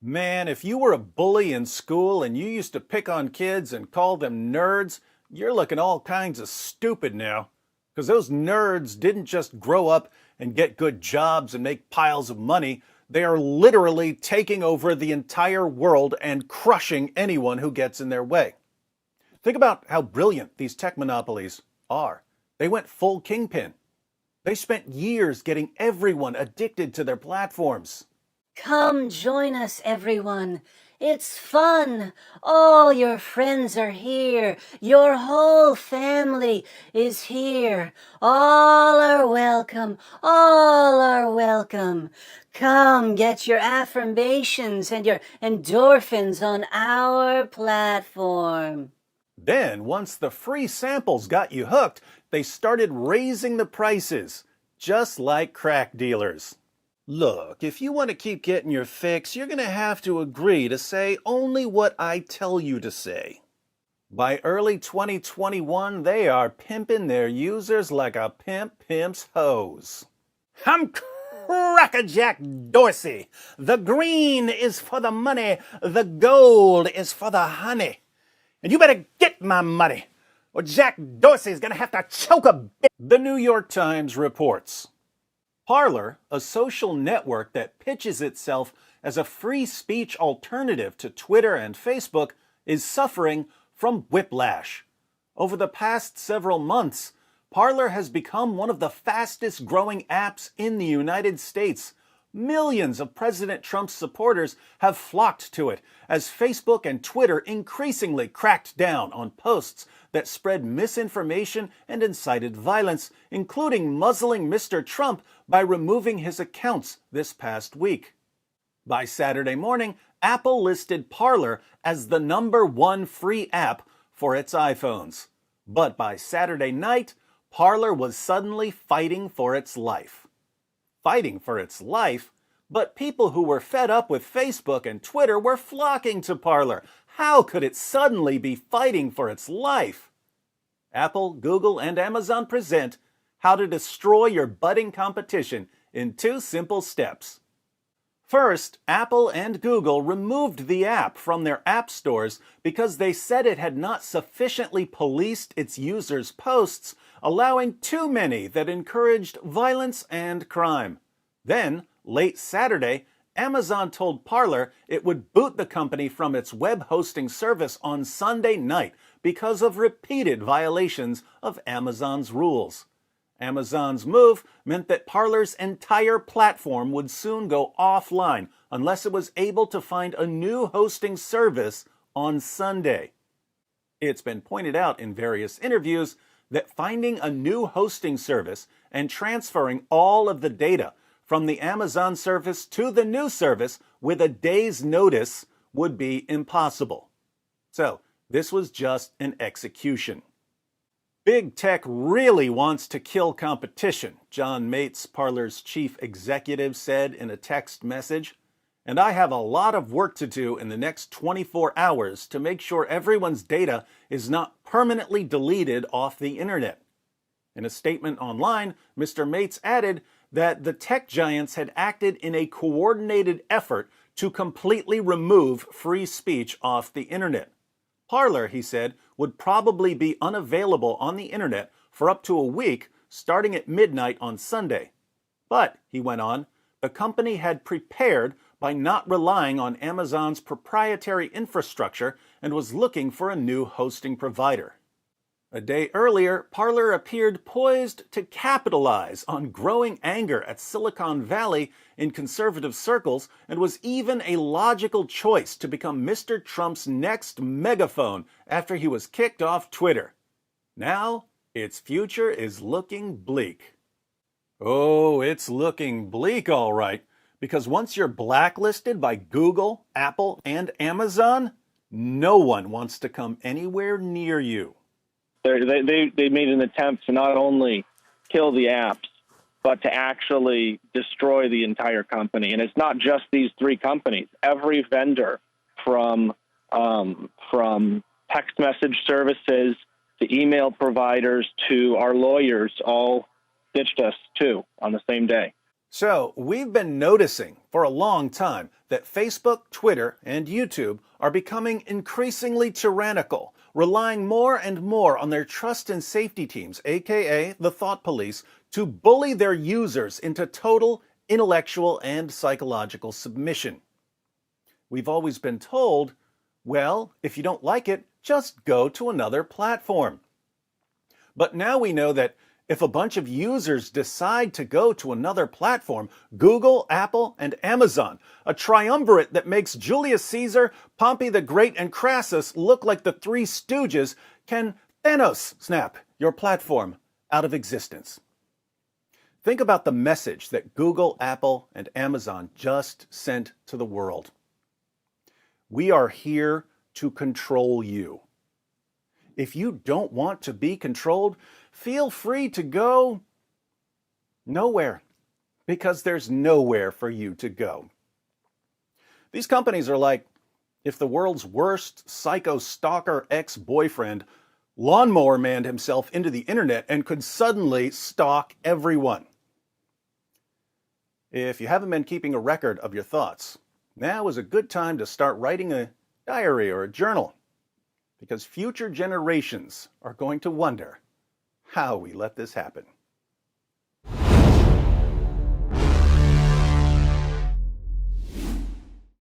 Man, if you were a bully in school and you used to pick on kids and call them nerds, you're looking all kinds of stupid now. Because those nerds didn't just grow up and get good jobs and make piles of money. They are literally taking over the entire world and crushing anyone who gets in their way. Think about how brilliant these tech monopolies are. They went full kingpin. They spent years getting everyone addicted to their platforms. Come join us, everyone. It's fun. All your friends are here. Your whole family is here. All are welcome. All are welcome. Come get your affirmations and your endorphins on our platform. Then, once the free samples got you hooked, they started raising the prices, just like crack dealers. Look, if you want to keep getting your fix, you're going to have to agree to say only what I tell you to say. By early 2021, they are pimping their users like a pimp pimps hose. I'm Crackerjack Dorsey. The green is for the money, the gold is for the honey. And you better get my money, or Jack Dorsey's gonna have to choke a bit. The New York Times reports. Parler, a social network that pitches itself as a free speech alternative to Twitter and Facebook, is suffering from whiplash. Over the past several months, Parler has become one of the fastest growing apps in the United States. Millions of President Trump's supporters have flocked to it as Facebook and Twitter increasingly cracked down on posts that spread misinformation and incited violence, including muzzling Mr. Trump by removing his accounts this past week. By Saturday morning, Apple listed Parler as the #1 free app for its iPhones. But by Saturday night, Parler was suddenly fighting for its life. Fighting for its life? But people who were fed up with Facebook and Twitter were flocking to Parler. How could it suddenly be fighting for its life? Apple, Google, and Amazon present how to destroy your budding competition in 2 simple steps. First, Apple and Google removed the app from their app stores because they said it had not sufficiently policed its users' posts, allowing too many that encouraged violence and crime. Then, late Saturday, Amazon told Parler it would boot the company from its web hosting service on Sunday night because of repeated violations of Amazon's rules. Amazon's move meant that Parler's entire platform would soon go offline unless it was able to find a new hosting service on Sunday. It's been pointed out in various interviews that finding a new hosting service and transferring all of the data from the Amazon service to the new service with a day's notice would be impossible. So, this was just an execution. Big tech really wants to kill competition, John Mates, Parler's chief executive, said in a text message. And I have a lot of work to do in the next 24 hours to make sure everyone's data is not permanently deleted off the internet. In a statement online, Mr. Mates added that the tech giants had acted in a coordinated effort to completely remove free speech off the internet. Parler, he said, would probably be unavailable on the internet for up to a week, starting at midnight on Sunday. But, he went on, the company had prepared by not relying on Amazon's proprietary infrastructure and was looking for a new hosting provider. A day earlier, Parler appeared poised to capitalize on growing anger at Silicon Valley in conservative circles and was even a logical choice to become Mr. Trump's next megaphone after he was kicked off Twitter. Now, its future is looking bleak. Oh, it's looking bleak, all right, because once you're blacklisted by Google, Apple, and Amazon, no one wants to come anywhere near you. They made an attempt to not only kill the apps, but to actually destroy the entire company. And it's not just these 3 companies. Every vendor from text message services to email providers to our lawyers all ditched us too on the same day. So, we've been noticing for a long time that Facebook, Twitter, and YouTube are becoming increasingly tyrannical, relying more and more on their trust and safety teams, aka the thought police, to bully their users into total intellectual and psychological submission. We've always been told, well, if you don't like it, just go to another platform. But now we know that if a bunch of users decide to go to another platform, Google, Apple, and Amazon, a triumvirate that makes Julius Caesar, Pompey the Great, and Crassus look like the Three Stooges, can Thanos snap your platform out of existence. Think about the message that Google, Apple, and Amazon just sent to the world. We are here to control you. If you don't want to be controlled, feel free to go nowhere, because there's nowhere for you to go. These companies are like if the world's worst psycho stalker ex-boyfriend lawnmower manned himself into the internet and could suddenly stalk everyone. If you haven't been keeping a record of your thoughts, now is a good time to start writing a diary or a journal, because future generations are going to wonder how we let this happen.